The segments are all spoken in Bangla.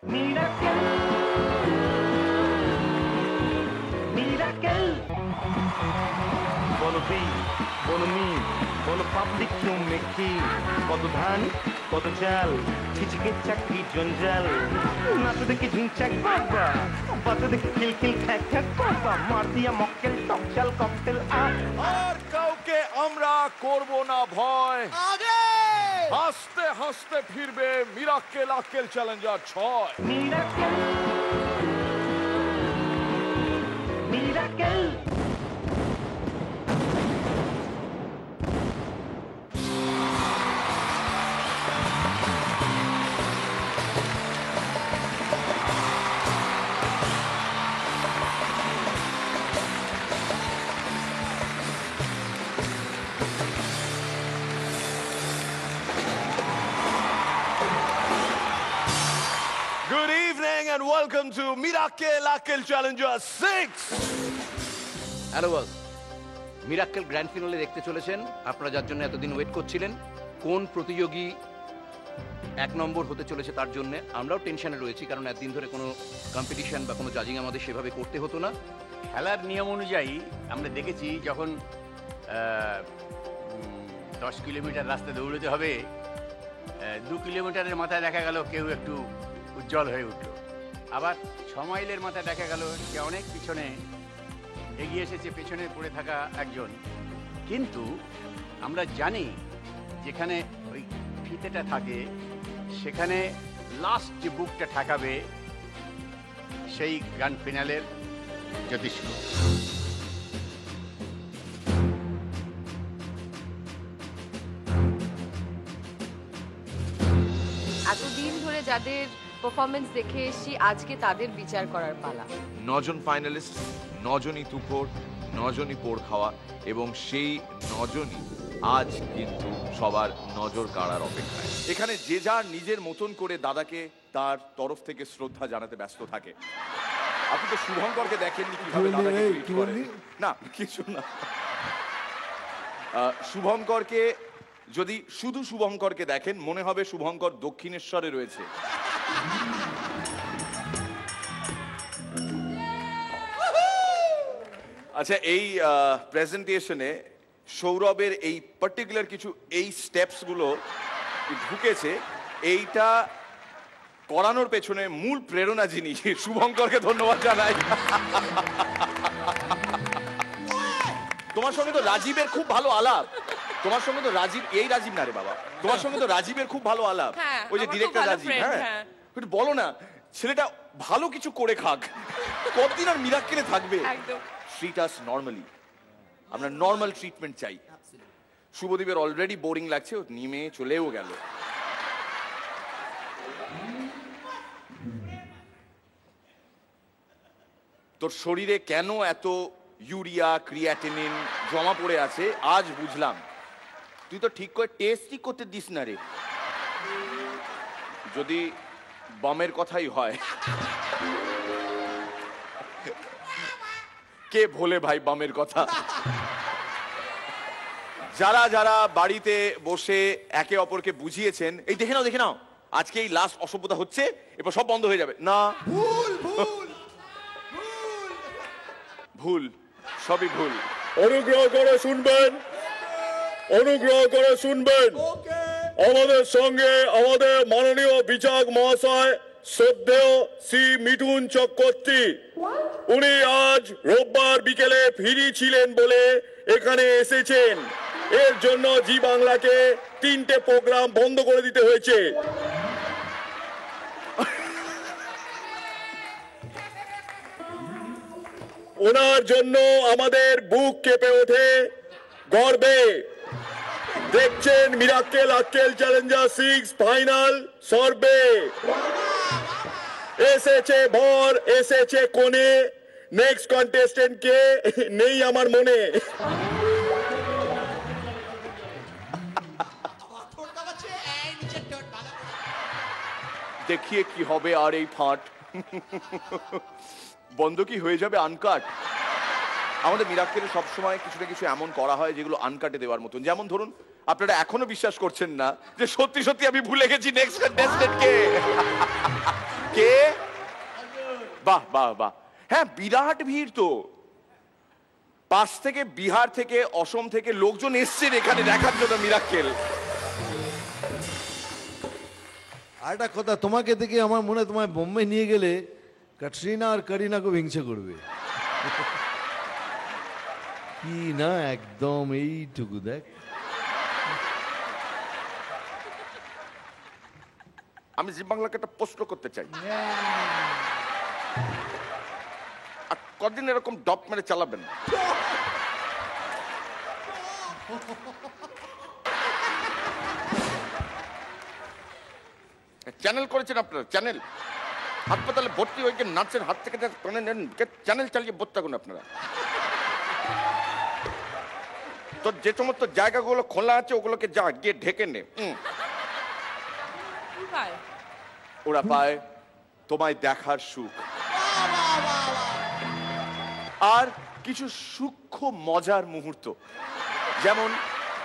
Miracle, miracle. বলো বি, বলো মি, বলো পাবলিক তুমি কি? কত ধান, কত চাল, ছিচকে চাকরি জঞ্জাল, নাচো দেখি ঝুঁচাক বাবা, বাতো দেখি খিলখিল খ্যাক খ্যাক বাবা, মার দিয়া মক্কেল টকশাল ককটেল আর কাউকে আমরা করব না ভয়। আগে হাসতে হাসতে ফিরবে মিরাক্কেল আক্কেল Challenger 6। Miracle, miracle. Good evening and welcome to Miracle Akkel Challenger 6. Hello boss, Mirakkel grand finale দেখতে চলেছেন আপনারা, যার জন্য এতদিন ওয়েট করছিলেন। কোন প্রতিযোগী 1 নম্বর হতে চলেছে তার জন্য আমরাও টেনশনে রয়েছি, কারণ একদিন ধরে কোনো কম্পিটিশন বা কোনো জাজিং আমাদের সেভাবে করতে হতো না। খেলার নিয়ম অনুযায়ী আমরা দেখেছি যখন 10 কিলোমিটার রাস্তা দৌড়তে হবে, 2 কিলোমিটারের মাথায় দেখা গেল কেউ একটু উজ্জ্বল হয়ে উঠল, আবার 6 মাইলের মাথায় দেখা গেল যে অনেক পিছনে এগিয়ে এসেছে পেছনে পড়ে থাকা একজন। কিন্তু আমরা জানি যেখানে ওই ফিতেটা থাকে সেখানে লাস্ট যে বুকটা ঠেকাবে সেই গ্র্যান্ড ফিনালের জ্যোতিষ্ক। এতদিন ধরে যাদের পারফরমেন্স দেখে এসেছি, আজকে তাদের বিচার করার পালা। 9 জন ফাইনালিস্ট, 9 জনই তুখোড়, 9 জনই পোড় খাওয়া, এবং সেই 9 জনই আজ কিন্তু সবার নজর কাড়ার অপেক্ষায়। এখানে যে যার নিজের মতন করে দাদাকে তার তরফ থেকে শ্রদ্ধা জানাতে ব্যস্ত থাকে। আপনি তো শুভঙ্করকে দেখেননি কিভাবে দাদাকে ট্রিট করে। না কিছু না, শুভঙ্করকে যদি শুধু শুভঙ্করকে দেখেন মনে হবে শুভঙ্কর দক্ষিণেশ্বরে রয়েছে। আচ্ছা, এই প্রেজেন্টেশনে সৌরভের এই পার্টিকুলার কিছু এই স্টেপসগুলো ঢুকেছে, এইটা করানোর পেছনে মূল প্রেরণা যিনি, শুভঙ্করকে ধন্যবাদ জানাই। তোমার সঙ্গে তো রাজীবের খুব ভালো আলাপ, তোমার সঙ্গে তো রাজীব, এই রাজীব না রে বাবা, তোমার সঙ্গে তো রাজীবের খুব ভালো আলাপ, ওই যে ডিরেক্টর রাজীব। হ্যাঁ, একটু বলো না, ছেলেটা ভালো কিছু করে খাক, কতদিন আর মিরাক্কেলে থাকবে। ট্রিট আস নর্মালি, আমরা নর্মাল ট্রিটমেন্ট চাই। শুভদীপের অলরেডি বোরিং লাগছে, ও নেমে চলেও গেল। তোর শরীরে কেন এত ইউরিয়া ক্রিয়াটিনিন জমা পড়ে আছে আজ বুঝলাম। তুই তো ঠিক করে টেস্টই করতে দিস না রে। যদি বমের কথাই হয়, কে ভোলে ভাই বমের কথা। যারা যারা বাড়িতে বসে একে অপরকে বুঝিয়েছেন, এই দেখে নাও দেখে নাও, আজকে এই লাস্ট অসভ্যতা হচ্ছে, এবার সব বন্ধ হয়ে যাবে না। ভুল ভুল ভুল, সবই ভুল। অনুগ্রহ করে শুনবেন, অনুগ্রহ করে শুনবেন। আমাদের সঙ্গে আমাদের মাননীয় বিচারক মহাশয় শ্রদ্ধেয় শ্রী মিঠুন চক্রবর্তী, উনি আজ রোববার বিকেলে ফ্রি ছিলেন বলে এখানে এসেছেন। এর জন্য জি বাংলাকে 3টে প্রোগ্রাম বন্ধ করে দিতে হয়েছে। ওনার জন্য আমাদের বুক কেঁপে ওঠে গর্বে। দেখছেন মিরাক্কেল আক্কেল চ্যালেঞ্জার 6 ফাইনাল সর্বে। এসেছে ভর, এসেছে কোণে, নেক্সট কন্টেস্টেন্ট কে নেই আমার মনে। দেখিয়ে কি হবে আর এই ফাট, বন্ধ কি হয়ে যাবে আনকাট। আমাদের মিরাক্কেলে সবসময় কিছু না কিছু এমন করা হয় যেগুলো আনকাটে দেওয়ার মতন। যেমন ধরুন, আপনারা এখনো বিশ্বাস করছেন না যে সত্যি সত্যি আমি ভুলে গেছি নেক্সট কন্টেস্টেন্ট কে। কে বাহ বাহ বাহ, হ্যাঁ বিরাট ভিড় তো। পাশ থেকে, বিহার থেকে, অসম থেকে লোকজন এসছেন এখানে দেখার জন্য মিরাক্কেল। আর একটা কথা, তোমাকে দেখে আমার মনে হয় তোমায় বোম্বে নিয়ে গেলে ক্যাটরিনা আর করিনা খুব হিংসে করবে। কি না একদম এইটুকু দেখ। আমি জি বাংলাকে একটা প্রশ্ন করতে চাই, আর কদিন এরকম ডপ মেরে চালাবেন? চ্যানেল করেছেন আপনারা, চ্যানেল। হাসপাতালে ভর্তি হয়ে গিয়ে নার্সের হাত থেকে চ্যানেল চালিয়ে ভর্তি থাকুন আপনারা। তো যে সমস্ত জায়গাগুলো খোলা আছে ওগুলোকে যা গিয়ে ঢেকে নে। ওরা পায় তোমায় দেখার সুখ, আর কিছু সূক্ষ্ম মজার মুহূর্ত, যেমন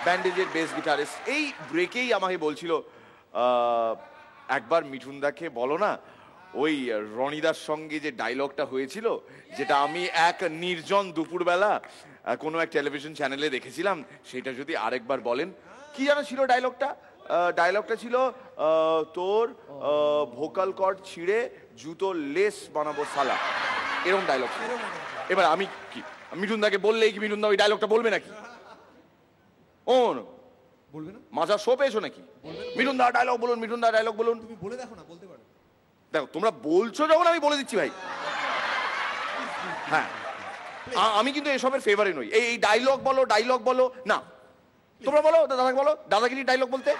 ব্যান্ডেজের বেস গিটারিস্ট এই ব্রেকেই আমাকে বলছিল, একবার মিঠুনদাকে বলো না ওই রনিদার সঙ্গে যে ডায়লগটা হয়েছিল, যেটা আমি এক নির্জন দুপুরবেলা কোনো এক টেলিভিশন চ্যানেলে দেখেছিলাম, সেটা যদি আরেকবার বলেন। কি জানো ছিল ডায়লগটা? ডায়লগটা ছিল তোর ভোকাল কর্ড ছিঁড়ে জুতো লেস বানাবো সালা, এরকম ডায়লগ। এবার আমি কি মিঠুনদাকে বললেই কি মিঠুনদা ওই ডায়লগটা বলবে নাকি? ও বলবে না? মাজার শো পেয়েছো নাকি? মিঠুনদা ডায়লগ বলুন, মিঠুনদা ডায়লগ বলুন। তুমি বলে দেখো না, বলতে পারো। দেখো তোমরা বলছো যখন আমি বলে দিচ্ছি ভাই। হ্যাঁ, আমি কিন্তু এসবের ফেভারে নই। এই ডায়লগ বলো, ডায়লগ বলো না, তোমরা বলো, দাদাকে বলো দাদাগিরি ডায়লগ বলতে।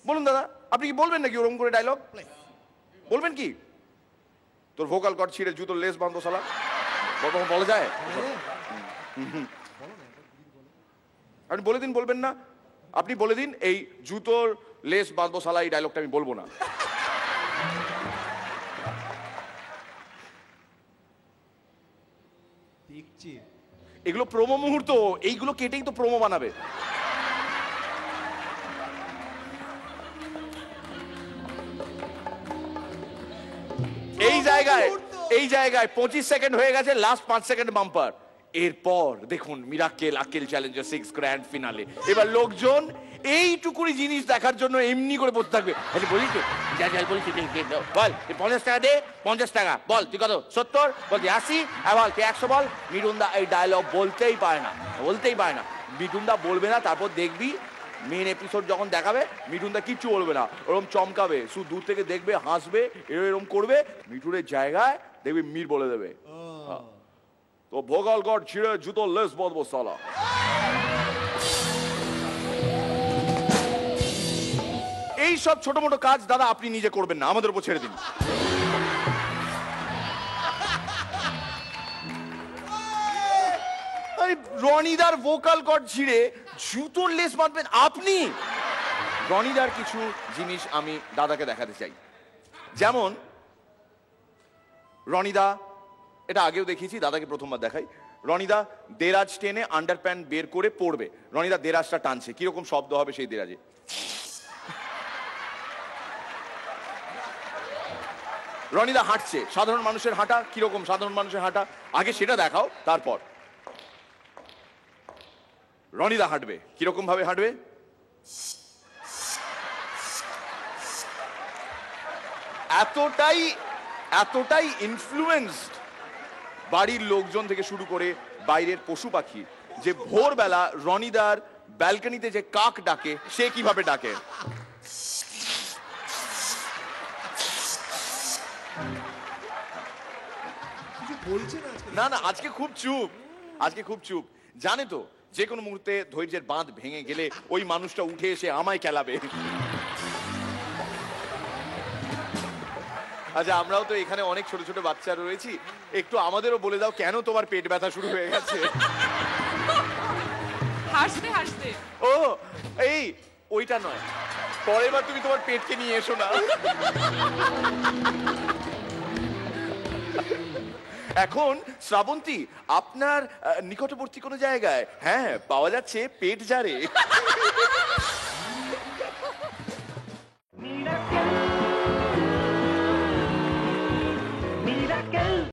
বলুন দাদা, আপনি কি বলবেন নাকি ওরকম করে ডায়লগ? বলবেন কি? তোর ভোকাল কর্ড ছিঁড়ে জুতোর লেস বাঁধো শালা, বলা যায়? আপনি বলে দিন, বলবেন না? আপনি বলে দিন এই জুতোর লেস বাঁধবো শালা, এই ডায়লগটা আমি বলবো না। এগুলো প্রোমো মুহূর্ত, এইগুলো কেটেই তো প্রোমো বানাবে। এই জায়গায় 25 সেকেন্ড হয়ে গেছে, লাস্ট 5 সেকেন্ড বাম্পার। এরপর দেখুন মিরাক্কেল আক্কেল চ্যালেঞ্জার 6 গ্র্যান্ড ফিনালে। এবার লোকজন এইটুকুনি জিনিস দেখার জন্য এমনি করে বসে থাকবে। বলি তো বল 50 টাকা দে, 50 টাকা বল, তুই কত? 70 বল, 80 বল, তুই 100 বল। মিঠুনদা এই ডায়লগ বলতেই পারে না, বলতেই পারে না। মিঠুনদা বলবে না, তারপর দেখবি মেন এপিসোড যখন দেখাবে মিঠুনদা কিচ্ছু বলবে না, ওরকম চমকাবে, শুধু দূর থেকে দেখবে, হাসবে, এরকম করবে। মিঠুনের জায়গায় দেখবি মির বলে দেবে, তো ভোকাল কর্ড ছিঁড়ে জুতো লেস বাঁধবো শালা। এই সব ছোট মোটো কাজ দাদা আপনি নিজে করবেন না, আমাদের উপর ছেড়ে দিন। রনিদার ভোকাল কর্ড ছিঁড়ে জুতোর লেস বাঁধবেন আপনি? রনিদার কিছু জিনিস আমি দাদাকে দেখাতে চাই, যেমন রনিদা, এটা আগেও দেখিয়েছি, দাদাকে প্রথমবার দেখাই। রনিদা দেরাজ টেনে আন্ডার প্যান্ট বের করে পড়বে, রনিদা দেরাজটা টানছে, কিরকম শব্দ হবে সেই দেরাজে? রনিদা হাঁটছে, সাধারণ মানুষের হাঁটা কিরকম, সাধারণ মানুষের হাঁটা আগে সেটা দেখাও, তারপর রনিদা হাঁটবে, কিরকম ভাবে হাঁটবে? এতটাই ইনফ্লুয়েন্সড বাড়ির লোকজন থেকে শুরু করে বাইরের পশু পাখি, যে ভোরবেলা রনিদার ব্যালকনিতে যে কাক ডাকে, সে কিভাবে ডাকে? না না, আজকে খুব চুপ, আজকে খুব চুপ। জানে তো যে কোনো মুহূর্তে ধৈর্যের বাঁধ ভেঙে গেলে ওই মানুষটা উঠে এসে আমায় খেলাবে। আচ্ছা, আমরাও তো এখানে অনেক ছোট ছোট বাচ্চা রয়েছি, একটু আমাদেরও বলে দাও কেন তোমার পেট ব্যথা শুরু হয়ে গেছে? হাসতে হাসতে। ও এই ওইটা নয়, পরের বার তুমি তোমার পেটকে নিয়ে এসো না। এখন শ্রাবন্তী, আপনার নিকটবর্তী কোনো জায়গায় হ্যাঁ পাওয়া যাচ্ছে পেট জারে। রাস্কেল